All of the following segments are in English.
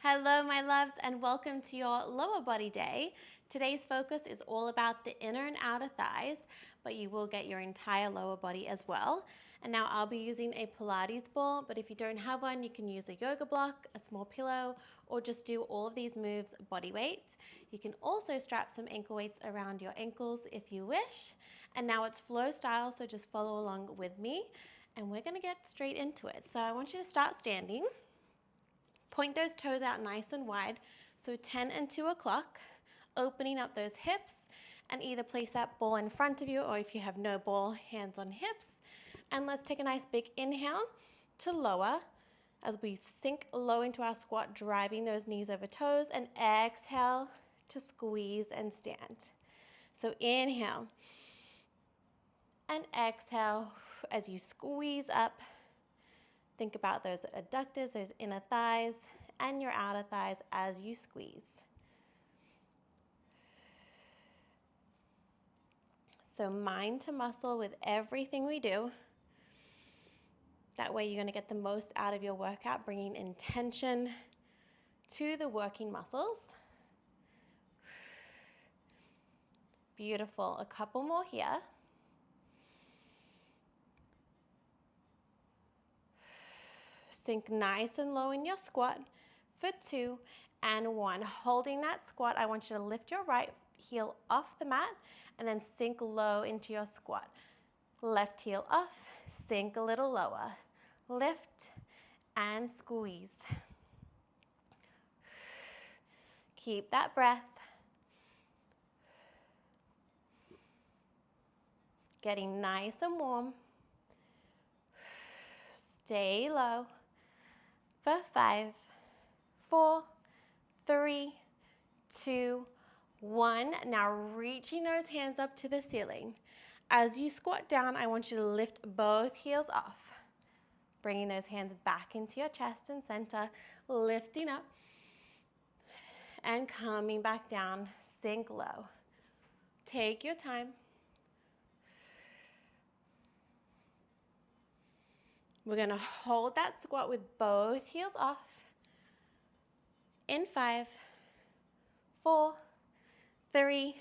Hello, my loves, and welcome to your lower body day. Today's focus is all about the inner and outer thighs, but you will get your entire lower body as well. And now I'll be using a Pilates ball, but if you don't have one, you can use a yoga block, a small pillow, or just do all of these moves body weight. You can also strap some ankle weights around your ankles if you wish. And now it's flow style, so just follow along with me, and we're gonna get straight into it. So I want you to start standing. Point those toes out nice and wide, so 10 and 2 o'clock, opening up those hips, and either place that ball in front of you, or if you have no ball, hands on hips. And let's take a nice big inhale to lower as we sink low into our squat, driving those knees over toes, and exhale to squeeze and stand. So inhale and exhale as you squeeze up. Think about those adductors, those inner thighs, and your outer thighs as you squeeze. So mind to muscle with everything we do. That way you're going to get the most out of your workout, bringing intention to the working muscles. Beautiful. A couple more here. Sink nice and low in your squat for 2 and 1. Holding that squat, I want you to lift your right heel off the mat and then sink low into your squat. Left heel off, sink a little lower. Lift and squeeze. Keep that breath. Getting nice and warm. Stay low for 5, 4, 3, 2, 1. Now reaching those hands up to the ceiling. As you squat down, I want you to lift both heels off. Bringing those hands back into your chest and center, lifting up and coming back down, sink low. Take your time. We're gonna hold that squat with both heels off. In 5, 4, 3,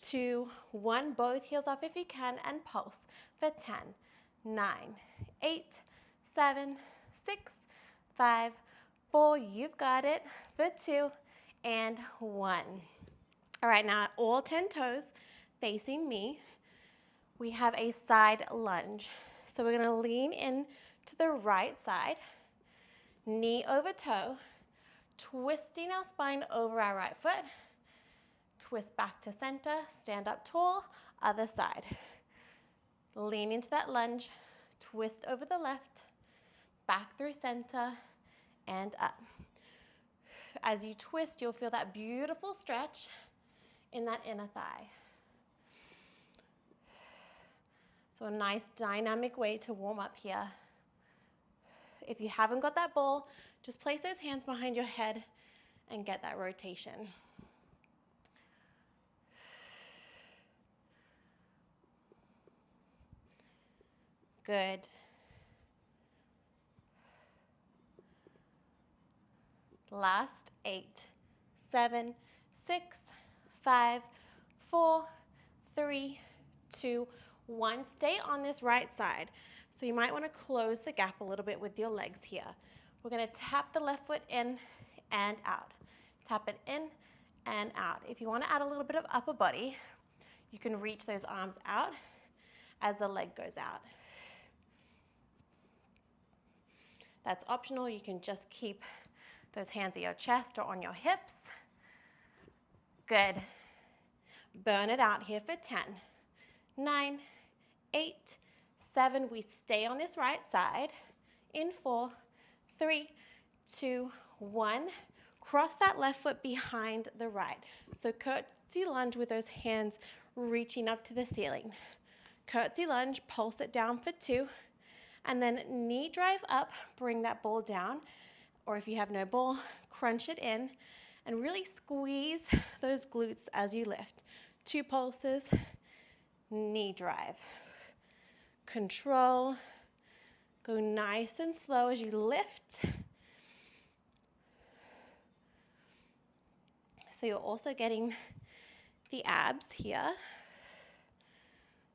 2, 1. Both heels off if you can, and pulse for 10, 9, 8, 7, 6, 5, 4. You've got it for 2 and 1. All right, now all 10 toes facing me. We have a side lunge. So we're gonna lean in to the right side, knee over toe, twisting our spine over our right foot. Twist back to center, stand up tall, other side. Lean into that lunge, twist over the left, back through center, and up. As you twist, you'll feel that beautiful stretch in that inner thigh. So a nice dynamic way to warm up here. If you haven't got that ball, just place those hands behind your head and get that rotation. Good. Last 8, 7, 6, 5, 4, 3, 2, 1. Stay on this right side. So you might want to close the gap a little bit with your legs here. We're going to tap the left foot in and out. Tap it in and out. If you want to add a little bit of upper body, you can reach those arms out as the leg goes out. That's optional. You can just keep those hands at your chest or on your hips. Good. Burn it out here for 10, 9, 8, 7. We stay on this right side. In 4, 3, 2, 1. Cross that left foot behind the right. So curtsy lunge with those hands reaching up to the ceiling. Curtsy lunge, pulse it down for 2. And then knee drive up, bring that ball down. Or if you have no ball, crunch it in and really squeeze those glutes as you lift. 2 pulses, knee drive. Control. Go nice and slow as you lift. So you're also getting the abs here,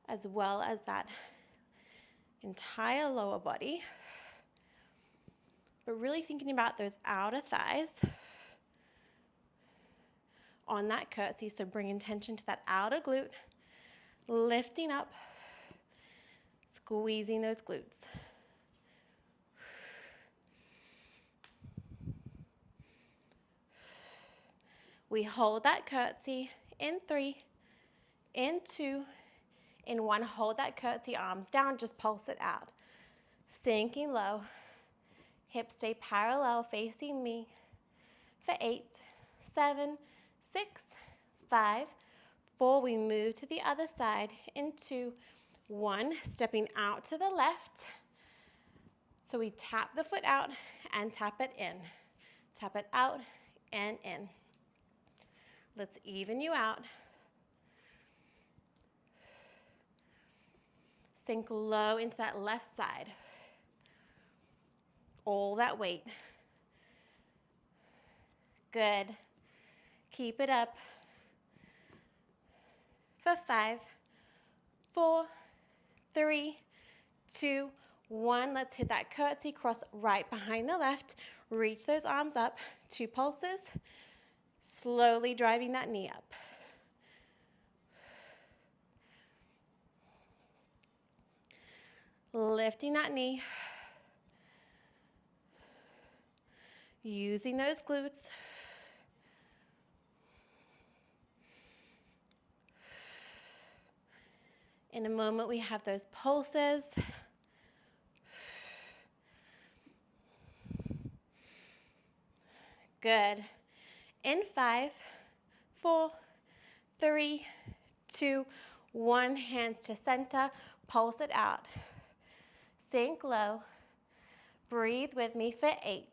as well as that entire lower body. But really thinking about those outer thighs on that curtsy. So bring attention to that outer glute, lifting up, squeezing those glutes. We hold that curtsy in 3, in 2, in 1. Hold that curtsy, arms down, just pulse it out. Sinking low, hips stay parallel facing me for 8, 7, 6, 5, 4. We move to the other side in 2, 1. Stepping out to the left. So we tap the foot out and tap it in. Tap it out and in. Let's even you out. Sink low into that left side. All that weight. Good. Keep it up. For 5, 4, 3, 2, 1. Let's hit that curtsy, cross right behind the left. Reach those arms up. 2 pulses. Slowly driving that knee up. Lifting that knee. Using those glutes. In a moment, we have those pulses. Good. In 5, 4, 3, 2, 1. Hands to center. Pulse it out. Sink low. Breathe with me for 8,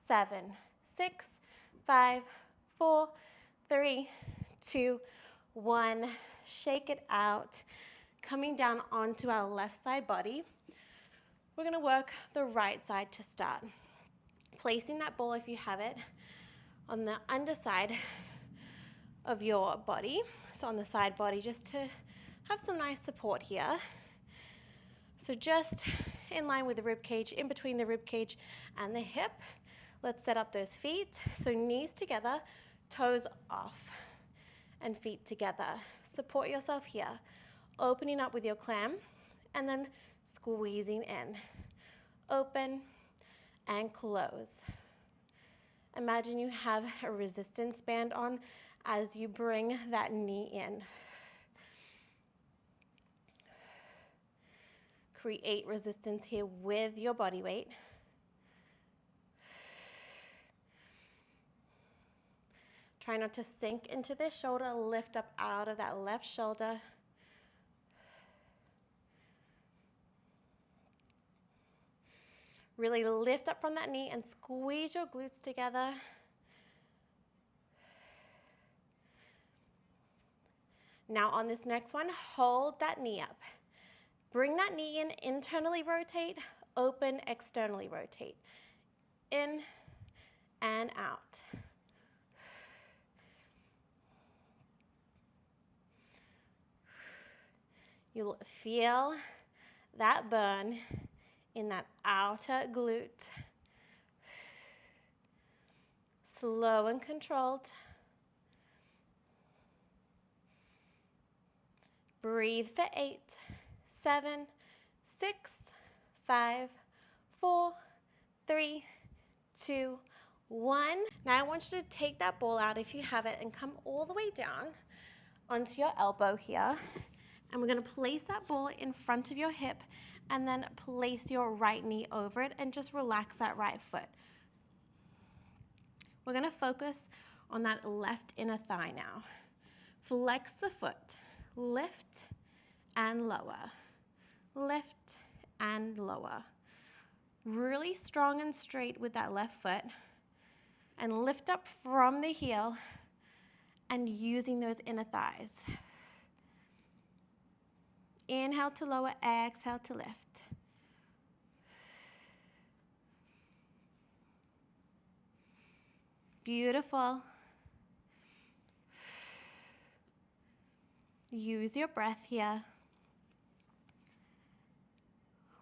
7, 6, 5, 4, 3, 2, 1. Shake it out. Coming down onto our left side body. We're going to work the right side to start. Placing that ball, if you have it, on the underside of your body. So on the side body, just to have some nice support here. So just in line with the rib cage, in between the rib cage and the hip. Let's set up those feet. So knees together, toes off, and feet together. Support yourself here. Opening up with your clam, and then squeezing in. Open and close. Imagine you have a resistance band on as you bring that knee in. Create resistance here with your body weight. Try not to sink into this shoulder. Lift up out of that left shoulder. Really lift up from that knee and squeeze your glutes together. Now on this next one, hold that knee up. Bring that knee in, internally rotate, open, externally rotate. In and out. You'll feel that burn in that outer glute. Slow and controlled. Breathe for 8, 7, 6, 5, 4, 3, 2, 1. Now I want you to take that ball out if you have it and come all the way down onto your elbow here. And we're going to place that ball in front of your hip and then place your right knee over it and just relax that right foot. We're going to focus on that left inner thigh now. Flex the foot. Lift and lower. Lift and lower. Really strong and straight with that left foot. And lift up from the heel and using those inner thighs. Inhale to lower, exhale to lift. Beautiful. Use your breath here.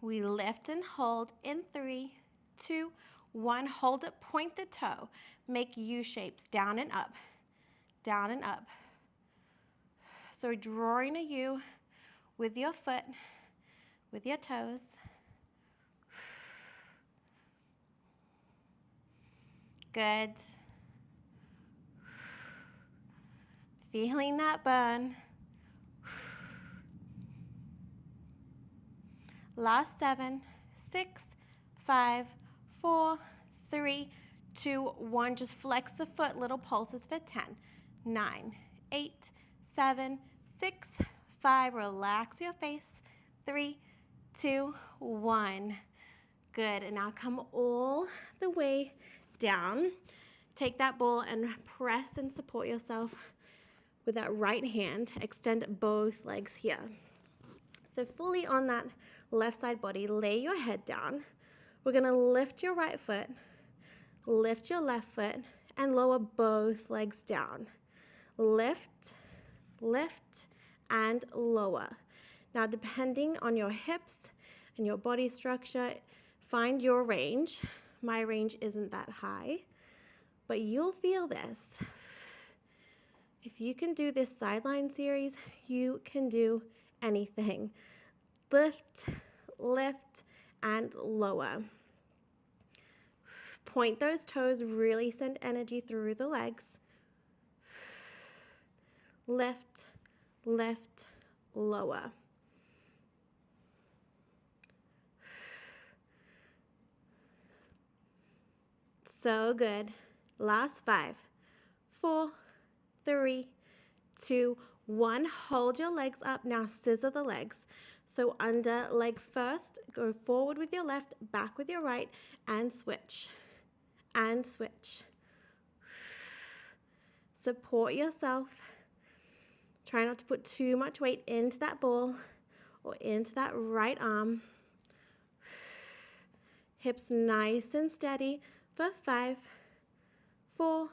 We lift and hold in 3, 2, 1. Hold it, point the toe. Make U shapes, down and up, down and up. So drawing a U with your foot, with your toes. Good. Feeling that burn. Last 7, 6, 5, 4, 3, 2, 1. Just flex the foot, little pulses for 10, 9, 8, 7, 6, 5. Relax your face. 3, 2, 1. Good. And now come all the way down. Take that ball and press and support yourself with that right hand. Extend both legs here. So fully on that left side body, lay your head down. We're going to lift your right foot, lift your left foot, and lower both legs down. Lift, lift, and lower. Now, depending on your hips and your body structure, find your range. My range isn't that high, but you'll feel this. If you can do this sideline series, you can do anything. Lift, lift, and lower. Point those toes, really send energy through the legs. Lift, lift, lower. So good. Last 5, 4, 3, 2, 1. Hold your legs up. Now scissor the legs. So under leg first, go forward with your left, back with your right, and switch. And switch. Support yourself. Try not to put too much weight into that ball or into that right arm. Hips nice and steady for 5, 4,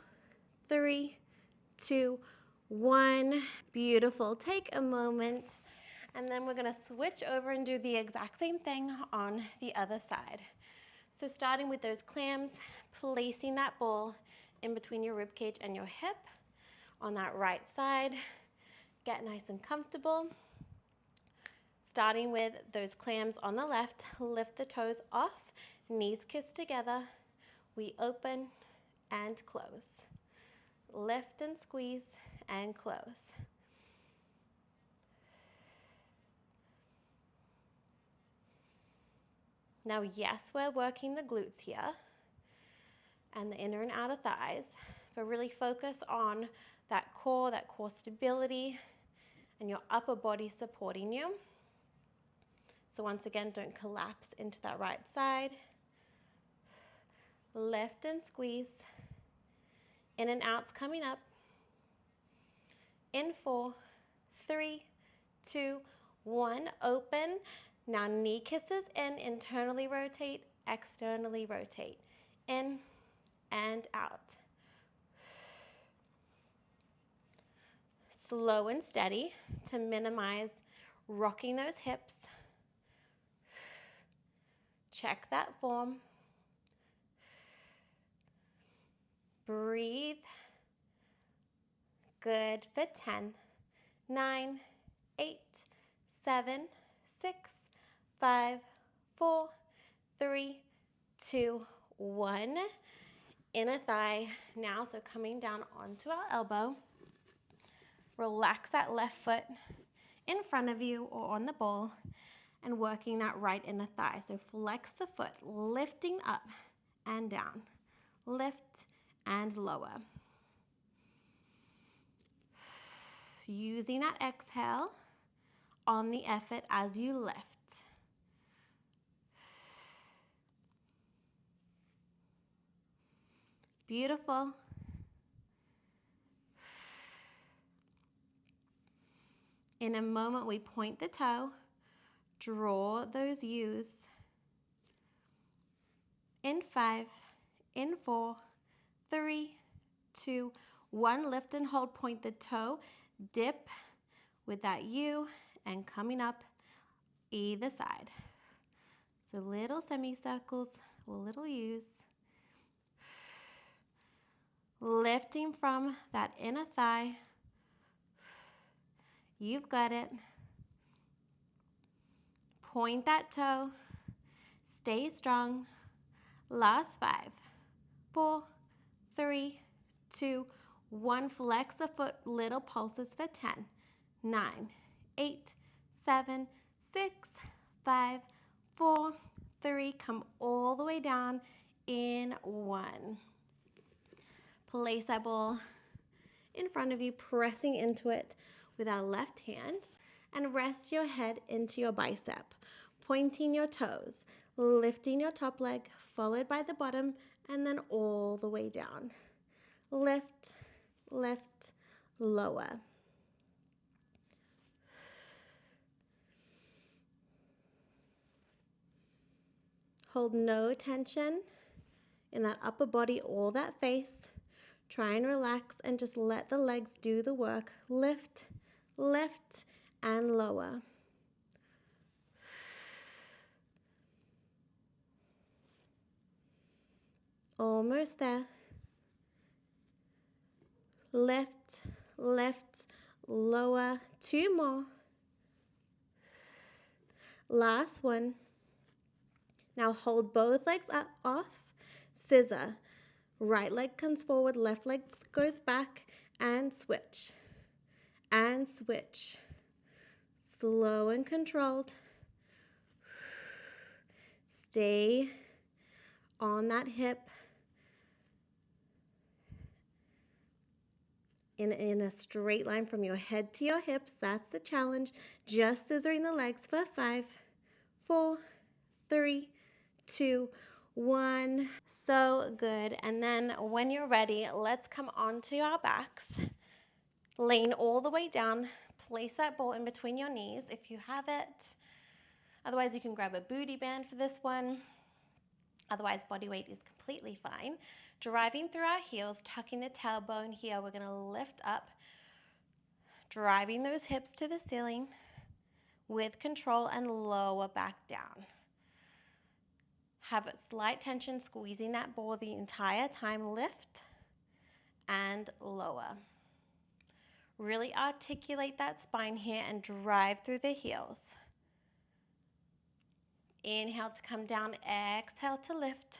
3, 2, 1. Beautiful. Take a moment, and then we're going to switch over and do the exact same thing on the other side. So starting with those clams, placing that ball in between your rib cage and your hip on that right side. Get nice and comfortable. Starting with those clams on the left, lift the toes off, knees kiss together. We open and close. Lift and squeeze and close. Now, yes, we're working the glutes here and the inner and outer thighs, but really focus on that core stability, and your upper body supporting you. So once again, don't collapse into that right side. Lift and squeeze. In and out's coming up. In 4, 3, 2, 1. Open. Now knee kisses in, internally rotate, externally rotate. In and out. Slow and steady to minimize rocking those hips. Check that form. Breathe. Good for 10, 9, 8, 7, 6, 5, 4, 3, 2, 1. Inner thigh now, so coming down onto our elbow. Relax that left foot in front of you or on the ball and working that right inner thigh. So flex the foot, lifting up and down. Lift and lower. Using that exhale on the effort as you lift. Beautiful. In a moment, we point the toe, draw those U's. In 5, in 4, 3, 2, 1. Lift and hold, point the toe, dip. with that U and coming up either side. So little semicircles or little U's. Lifting from that inner thigh. You've got it. Point that toe. Stay strong. Last 5, 4, 3, 2, 1. Flex the foot, little pulses for 10, 9, 8, 7, 6, 5, 4, 3. Come all the way down in 1. Place that ball in front of you, pressing into it with our left hand, and rest your head into your bicep, pointing your toes, lifting your top leg, followed by the bottom, and then all the way down. Lift, lift, lower. Hold no tension in that upper body or that face. Try and relax and just let the legs do the work. Lift, lift, and lower. Almost there. Lift, lift, lower. 2 more. Last one. Now hold both legs up, off. Scissor. Right leg comes forward, left leg goes back, and switch. And switch. Slow and controlled. Stay on that hip. In a straight line from your head to your hips. That's the challenge. Just scissoring the legs for 5, 4, 3, 2, 1. So good. And then when you're ready, let's come onto our backs. Lean all the way down. Place that ball in between your knees if you have it. Otherwise, you can grab a booty band for this one. Otherwise, body weight is completely fine. Driving through our heels, tucking the tailbone here. We're going to lift up, driving those hips to the ceiling with control, and lower back down. Have a slight tension, squeezing that ball the entire time. Lift and lower. Really articulate that spine here and drive through the heels. Inhale to come down, exhale to lift.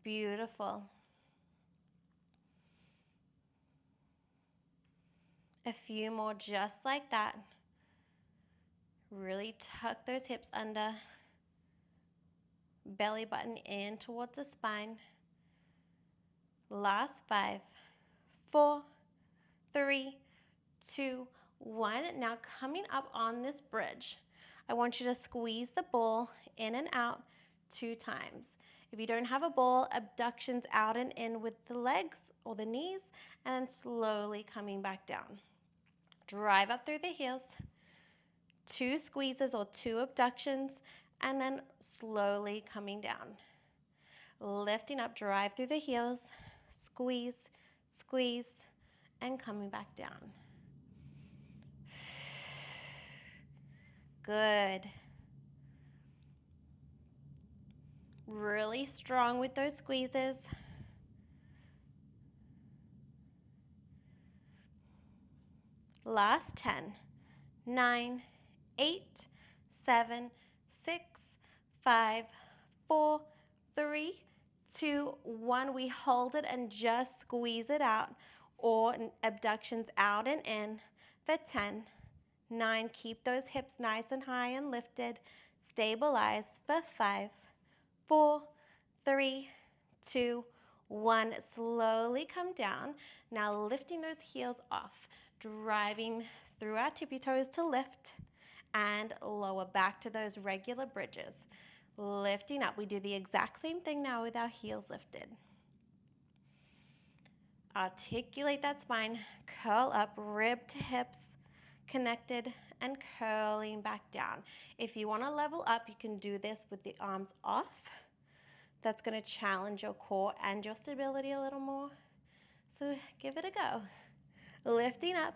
Beautiful. A few more just like that. Really tuck those hips under. Belly button in towards the spine. Last 5, 4, 3, 2, 1. Now coming up on this bridge, I want you to squeeze the ball in and out 2 times. If you don't have a ball, abductions out and in with the legs or the knees, and then slowly coming back down. Drive up through the heels, 2 squeezes or 2 abductions, and then slowly coming down. Lifting up, drive through the heels, squeeze, squeeze, and coming back down. Good. Really strong with those squeezes. Last 10, 9, 8, 7, 6, 5, 4, 3, 2, 1. We hold it and just squeeze it out, or abductions out and in for 10, 9. Keep those hips nice and high and lifted. Stabilize for 5, 4, 3, 2, 1. Slowly come down. Now lifting those heels off, driving through our tippy toes to lift and lower back to those regular bridges. Lifting up. We do the exact same thing now with our heels lifted. Articulate that spine, curl up, rib to hips connected, and curling back down. If you want to level up, you can do this with the arms off, That's going to challenge your core and your stability a little more. So give it a go. Lifting up.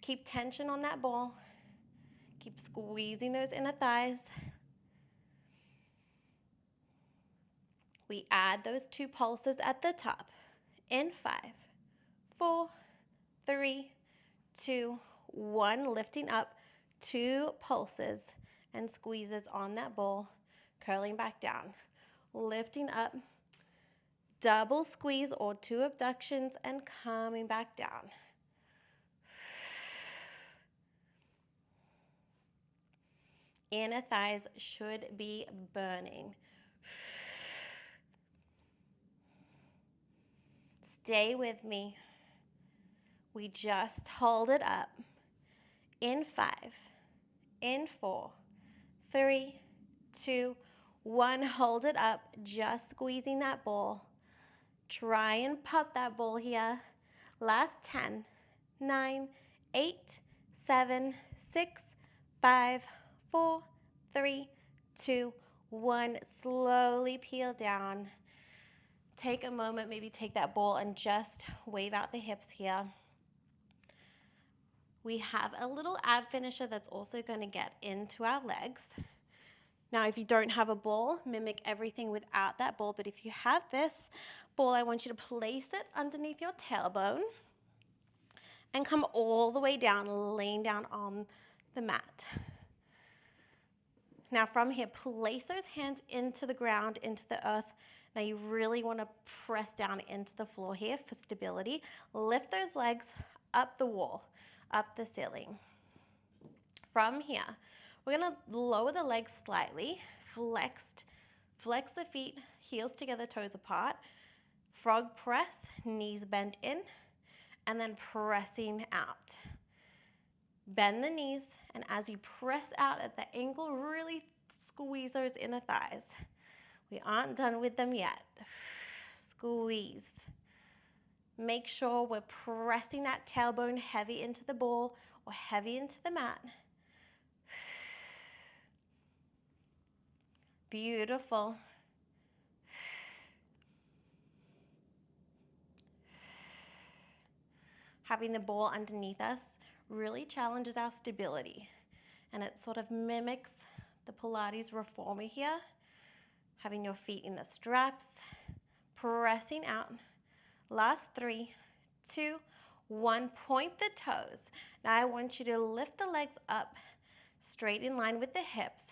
Keep tension on that ball. Keep squeezing those inner thighs. We add those 2 pulses at the top. In 5, 4, 3, 2, 1. Lifting up, 2 pulses and squeezes on that ball, curling back down. Lifting up, double squeeze or 2 abductions and coming back down. Inner thighs should be burning. Stay with me. We just hold it up. In 5, in 4, 3, 2, 1. Hold it up, just squeezing that ball. Try and pop that ball here. Last 10, 9, 8, 7, 6, 5, 4, 3, 2, 1. Slowly peel down. Take a moment, maybe take that ball and just wave out the hips here. We have a little ab finisher that's also going to get into our legs. Now, if you don't have a ball, mimic everything without that ball. But if you have this ball, I want you to place it underneath your tailbone and come all the way down, laying down on the mat. Now, from here, place those hands into the ground, into the earth. Now, you really want to press down into the floor here for stability. Lift those legs up the wall, up the ceiling. From here, we're going to lower the legs slightly, flex the feet, heels together, toes apart. Frog press, knees bent in, and then pressing out. Bend the knees, and as you press out at the ankle, really squeeze those inner thighs. We aren't done with them yet. Squeeze. Make sure we're pressing that tailbone heavy into the ball or heavy into the mat. Beautiful. Having the ball underneath us really challenges our stability, and it sort of mimics the Pilates reformer here. Having your feet in the straps, pressing out. Last 3, 2, 1. Point the toes. Now I want you to lift the legs up straight in line with the hips.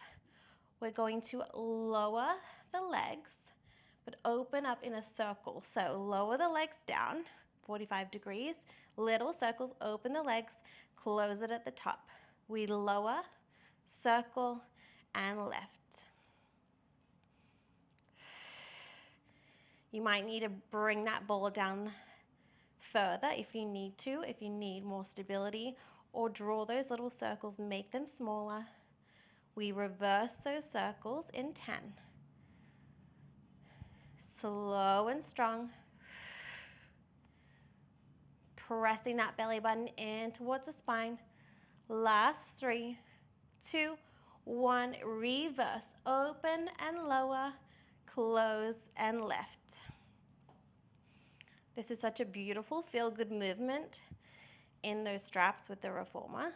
We're going to lower the legs, but open up in a circle. So lower the legs down, 45 degrees, little circles, open the legs, close it at the top. We lower, circle, and lift. You might need to bring that ball down further if you need to, if you need more stability, or draw those little circles, make them smaller. We reverse those circles in 10. Slow and strong. Pressing that belly button in towards the spine. Last 3, 2, 1. Reverse. Open and lower. Close and lift. This is such a beautiful feel-good movement in those straps with the reformer.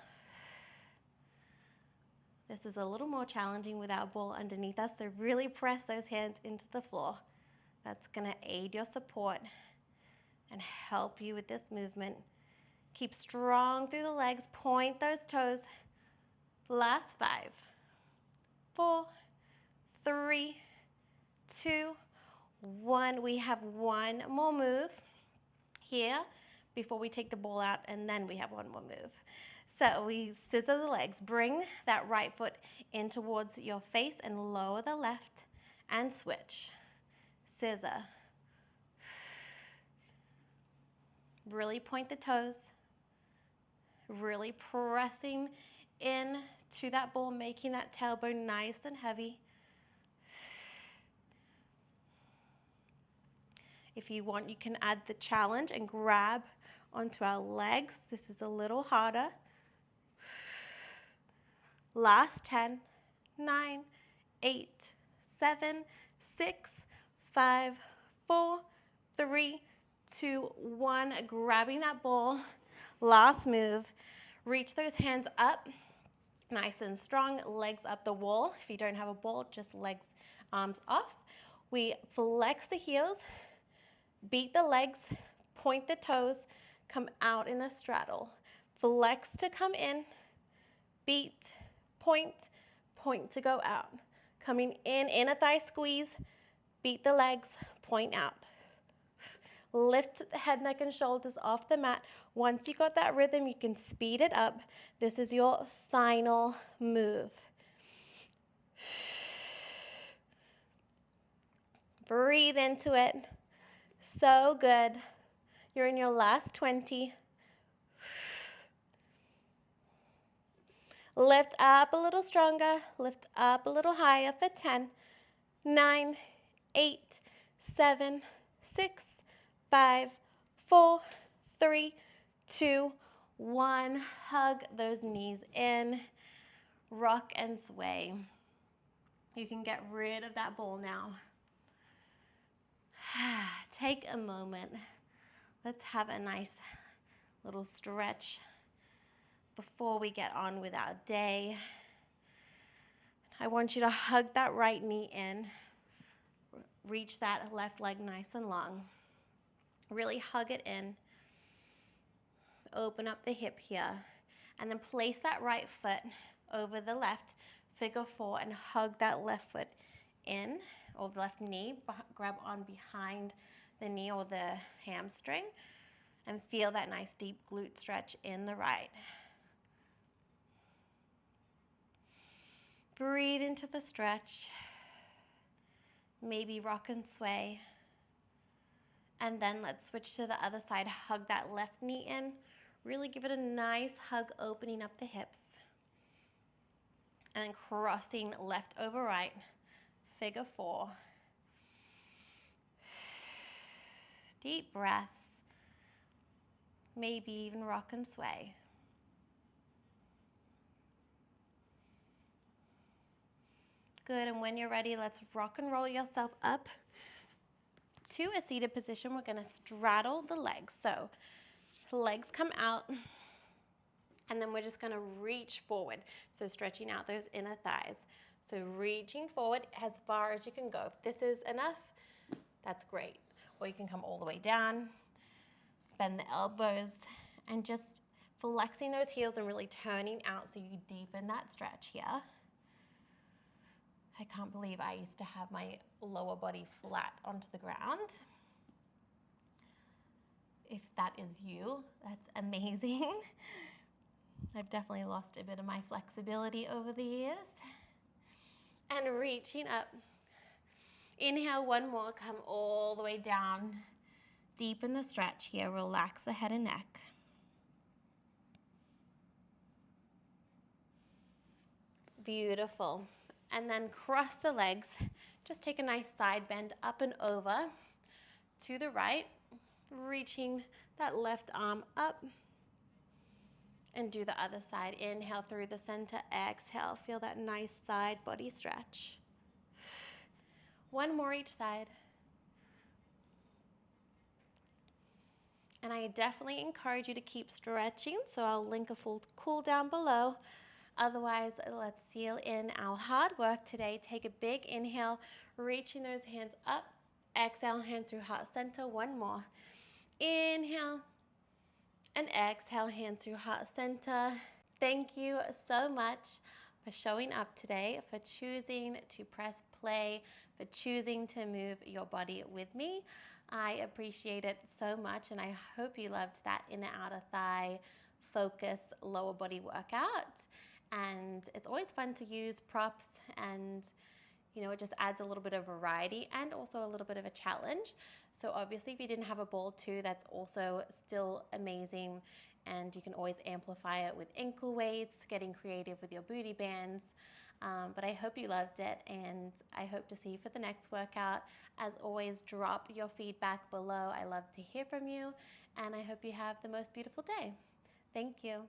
This is a little more challenging with our ball underneath us, so really press those hands into the floor. That's going to aid your support and help you with this movement. Keep strong through the legs, point those toes. Last 5, 4, 3, 2, 1. We have one more move here before we take the ball out, and then we have one more move. So we scissor the legs, bring that right foot in towards your face and lower the left and switch. Scissor. Really point the toes. Really pressing in to that ball, making that tailbone nice and heavy. If you want, you can add the challenge and grab onto our legs. This is a little harder. Last 10, 9, 8, 7, 6, 5, 4, 3, 2, 1. Grabbing that ball. Last move. Reach those hands up, nice and strong, legs up the wall. If you don't have a ball, just legs, arms off. We flex the heels, beat the legs, point the toes, come out in a straddle. Flex to come in, beat, point, point to go out. Coming in, inner thigh squeeze, beat the legs, point out. Lift the head, neck, and shoulders off the mat. Once you got that rhythm, you can speed it up. This is your final move. Breathe into it. So good. You're in your last 20. Lift up a little stronger. Lift up a little higher for 10, 9, 8, 7, 6, 5, 4, 3, 2, 1. Hug those knees in. Rock and sway. You can get rid of that ball now. Take a moment. Let's have a nice little stretch before we get on with our day. I want you to hug that right knee in. Reach that left leg nice and long. Really hug it in. Open up the hip here. And then place that right foot over the left, figure 4, and hug that left foot in, or the left knee. Grab on behind the knee or the hamstring, and feel that nice deep glute stretch in the right. Breathe into the stretch. Maybe rock and sway. And then let's switch to the other side. Hug that left knee in. Really give it a nice hug, opening up the hips. And then crossing left over right, figure 4. Deep breaths. Maybe even rock and sway. Good, and when you're ready, let's rock and roll yourself up to a seated position. We're gonna straddle the legs. So legs come out, and then we're just gonna reach forward. So stretching out those inner thighs. So reaching forward as far as you can go. If this is enough, that's great. Or you can come all the way down, bend the elbows, and just flexing those heels and really turning out so you deepen that stretch here. I can't believe I used to have my lower body flat onto the ground. If that is you, that's amazing. I've definitely lost a bit of my flexibility over the years. And reaching up. Inhale, one more, come all the way down. Deepen the stretch here, relax the head and neck. Beautiful. And then cross the legs. Just take a nice side bend up and over to the right, reaching that left arm up. And do the other side. Inhale through the center, exhale. Feel that nice side body stretch. One more each side. And I definitely encourage you to keep stretching, so I'll link a full cool down below. Otherwise, let's seal in our hard work today. Take a big inhale, reaching those hands up. Exhale, hands through heart center. One more. Inhale. And exhale, hands through heart center. Thank you so much for showing up today, for choosing to press play, for choosing to move your body with me. I appreciate it so much, and I hope you loved that inner outer thigh focus lower body workout. And it's always fun to use props, and it just adds a little bit of variety and also a little bit of a challenge. So obviously if you didn't have a ball too, that's also still amazing, and you can always amplify it with ankle weights, getting creative with your booty bands. But I hope you loved it, and I hope to see you for the next workout. As always, drop your feedback below. I love to hear from you, and I hope you have the most beautiful day. Thank you.